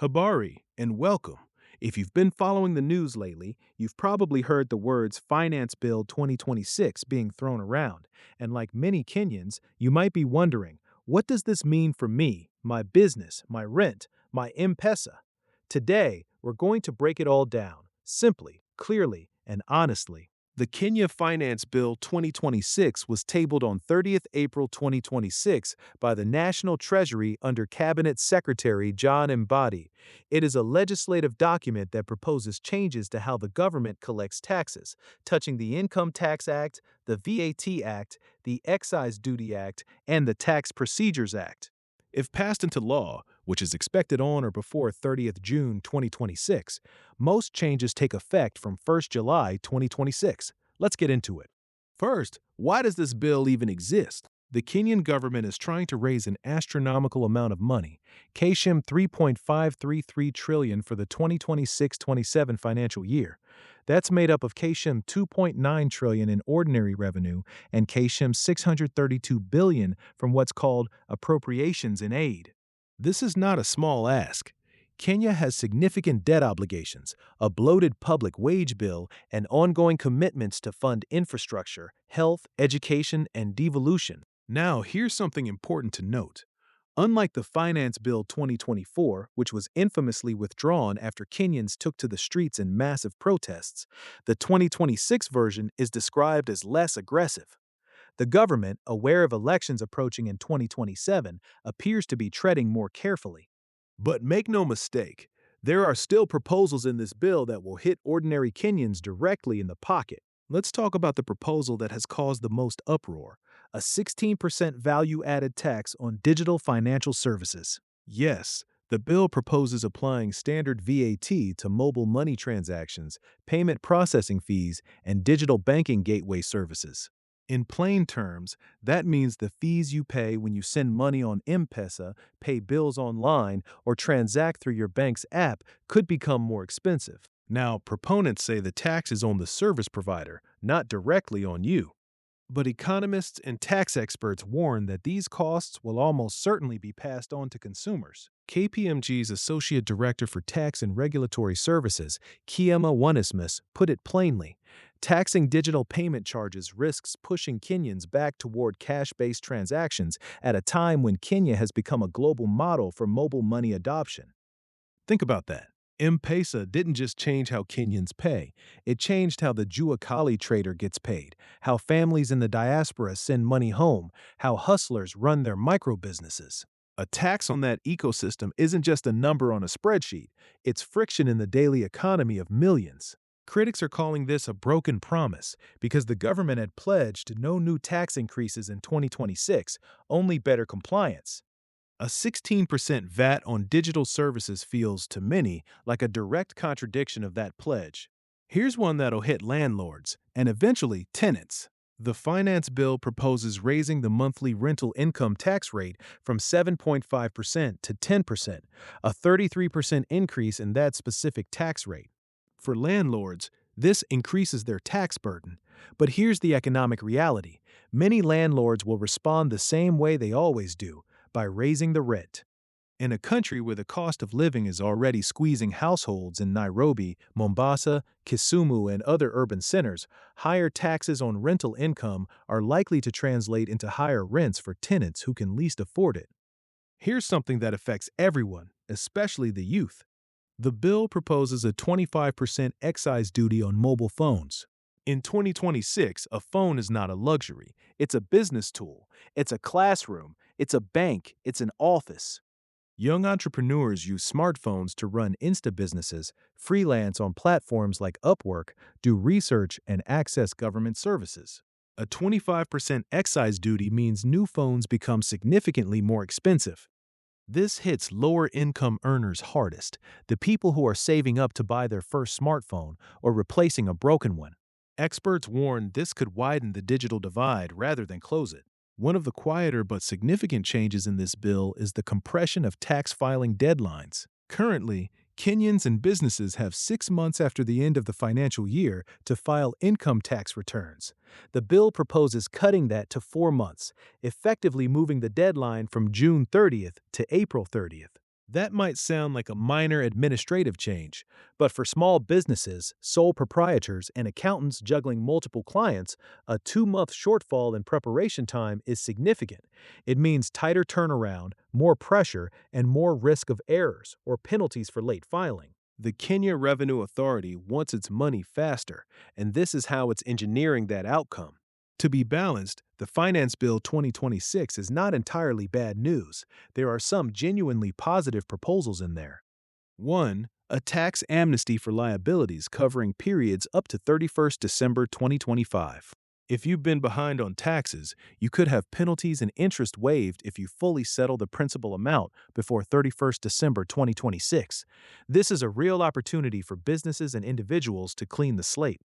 Habari, and welcome. If you've been following the news lately, you've probably heard the words Finance Bill 2026 being thrown around. And like many Kenyans, you might be wondering, what does this mean for me, my business, my rent, my M-Pesa? Today, we're going to break it all down, simply, clearly, and honestly. The Kenya Finance Bill 2026 was tabled on 30th April 2026 by the National Treasury under Cabinet Secretary John Mbadi. It is a legislative document that proposes changes to how the government collects taxes, touching the Income Tax Act, the VAT Act, the Excise Duty Act, and the Tax Procedures Act. If passed into law, which is expected on or before 30th June 2026, most changes take effect from 1st July 2026. Let's get into it. First, why does this bill even exist? The Kenyan government is trying to raise an astronomical amount of money, KSHM 3.533 trillion for the 2026-27 financial year. That's made up of KSHM 2.9 trillion in ordinary revenue and KSHM 632 billion from what's called appropriations in aid. This is not a small ask. Kenya has significant debt obligations, a bloated public wage bill, and ongoing commitments to fund infrastructure, health, education, and devolution. Now, here's something important to note. Unlike the Finance Bill 2024, which was infamously withdrawn after Kenyans took to the streets in massive protests, the 2026 version is described as less aggressive. The government, aware of elections approaching in 2027, appears to be treading more carefully. But make no mistake, there are still proposals in this bill that will hit ordinary Kenyans directly in the pocket. Let's talk about the proposal that has caused the most uproar, a 16% value-added tax on digital financial services. Yes, the bill proposes applying standard VAT to mobile money transactions, payment processing fees, and digital banking gateway services. In plain terms, that means the fees you pay when you send money on M-Pesa, pay bills online, or transact through your bank's app could become more expensive. Now, proponents say the tax is on the service provider, not directly on you. But economists and tax experts warn that these costs will almost certainly be passed on to consumers. KPMG's Associate Director for Tax and Regulatory Services, Kiema Wanismus, put it plainly. Taxing digital payment charges risks pushing Kenyans back toward cash-based transactions at a time when Kenya has become a global model for mobile money adoption. Think about that. M-Pesa didn't just change how Kenyans pay, it changed how the Juakali trader gets paid, how families in the diaspora send money home, how hustlers run their micro-businesses. A tax on that ecosystem isn't just a number on a spreadsheet, it's friction in the daily economy of millions. Critics are calling this a broken promise because the government had pledged no new tax increases in 2026, only better compliance. A 16% VAT on digital services feels, to many, like a direct contradiction of that pledge. Here's one that'll hit landlords, and eventually tenants. The finance bill proposes raising the monthly rental income tax rate from 7.5% to 10%, a 33% increase in that specific tax rate. For landlords, this increases their tax burden. But here's the economic reality. Many landlords will respond the same way they always do, by raising the rent. In a country where the cost of living is already squeezing households in Nairobi, Mombasa, Kisumu, and other urban centers, higher taxes on rental income are likely to translate into higher rents for tenants who can least afford it. Here's something that affects everyone, especially the youth. The bill proposes a 25% excise duty on mobile phones. In 2026, a phone is not a luxury. It's a business tool. It's a classroom. It's a bank. It's an office. Young entrepreneurs use smartphones to run Insta businesses, freelance on platforms like Upwork, do research, and access government services. A 25% excise duty means new phones become significantly more expensive. This hits lower-income earners hardest, the people who are saving up to buy their first smartphone or replacing a broken one. Experts warn this could widen the digital divide rather than close it. One of the quieter but significant changes in this bill is the compression of tax filing deadlines. Currently, Kenyans and businesses have 6 months after the end of the financial year to file income tax returns. The bill proposes cutting that to 4 months, effectively moving the deadline from June 30th to April 30th. That might sound like a minor administrative change, but for small businesses, sole proprietors, and accountants juggling multiple clients, a 2 month shortfall in preparation time is significant. It means tighter turnaround, more pressure, and more risk of errors or penalties for late filing. The Kenya Revenue Authority wants its money faster, and this is how it's engineering that outcome. To be balanced, the Finance Bill 2026 is not entirely bad news. There are some genuinely positive proposals in there. 1. A tax amnesty for liabilities covering periods up to 31st December 2025. If you've been behind on taxes, you could have penalties and interest waived if you fully settle the principal amount before 31st December 2026. This is a real opportunity for businesses and individuals to clean the slate.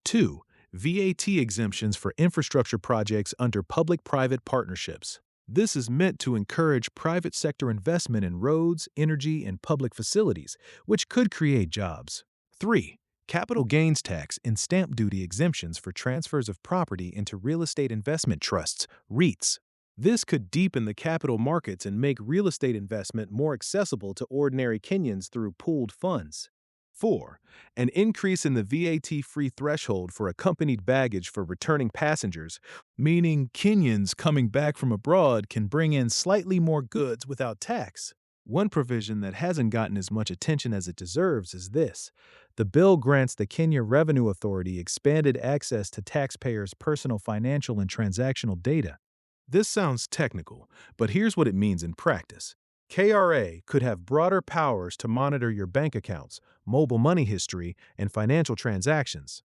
2. VAT exemptions for infrastructure projects under public-private partnerships. This is meant to encourage private sector investment in roads, energy, and public facilities, which could create jobs. 3. Capital gains tax and stamp duty exemptions for transfers of property into real estate investment trusts, REITs. This could deepen the capital markets and make real estate investment more accessible to ordinary Kenyans through pooled funds. 4. An increase in the VAT-free threshold for accompanied baggage for returning passengers, meaning Kenyans coming back from abroad can bring in slightly more goods without tax. One provision that hasn't gotten as much attention as it deserves is this. The bill grants the Kenya Revenue Authority expanded access to taxpayers' personal financial and transactional data. This sounds technical, but here's what it means in practice. KRA could have broader powers to monitor your bank accounts, mobile money history, and financial transactions.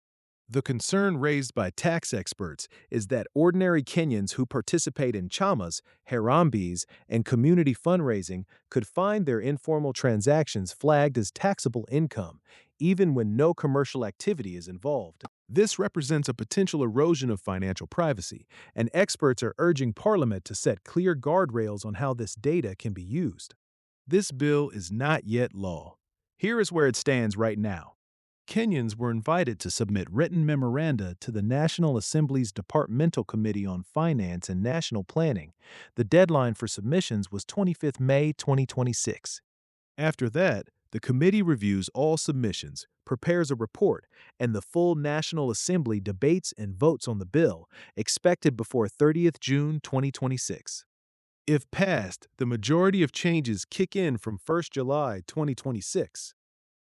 The concern raised by tax experts is that ordinary Kenyans who participate in chamas, harambes, and community fundraising could find their informal transactions flagged as taxable income, even when no commercial activity is involved. This represents a potential erosion of financial privacy, and experts are urging Parliament to set clear guardrails on how this data can be used. This bill is not yet law. Here is where it stands right now. Kenyans were invited to submit written memoranda to the National Assembly's Departmental Committee on Finance and National Planning. The deadline for submissions was 25 May 2026. After that, the committee reviews all submissions, prepares a report, and the full National Assembly debates and votes on the bill, expected before 30th June 2026. If passed, the majority of changes kick in from 1st July 2026.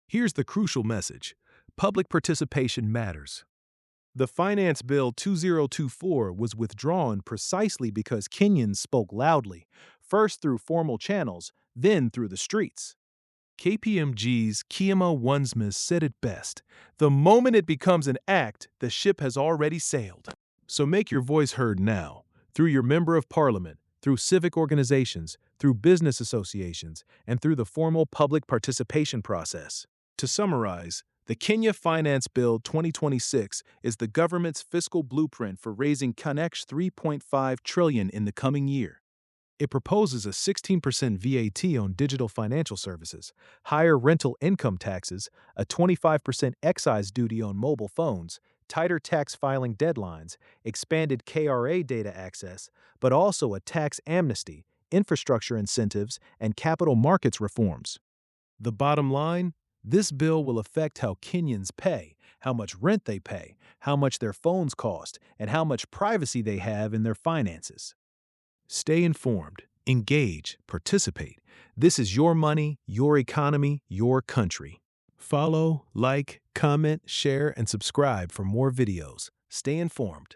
Here's the crucial message. Public participation matters. The Finance Bill 2024 was withdrawn precisely because Kenyans spoke loudly, first through formal channels, then through the streets. KPMG's Kiema Wunsmis said it best. The moment it becomes an act, the ship has already sailed. So make your voice heard now, through your member of parliament, through civic organizations, through business associations, and through the formal public participation process. To summarize, the Kenya Finance Bill 2026 is the government's fiscal blueprint for raising Kanek's 3.5 trillion in the coming year. It proposes a 16% VAT on digital financial services, higher rental income taxes, a 25% excise duty on mobile phones, tighter tax filing deadlines, expanded KRA data access, but also a tax amnesty, infrastructure incentives, and capital markets reforms. The bottom line? This bill will affect how Kenyans pay, how much rent they pay, how much their phones cost, and how much privacy they have in their finances. Stay informed, engage, participate. This is your money, your economy, your country. Follow, like, comment, share, and subscribe for more videos. Stay informed.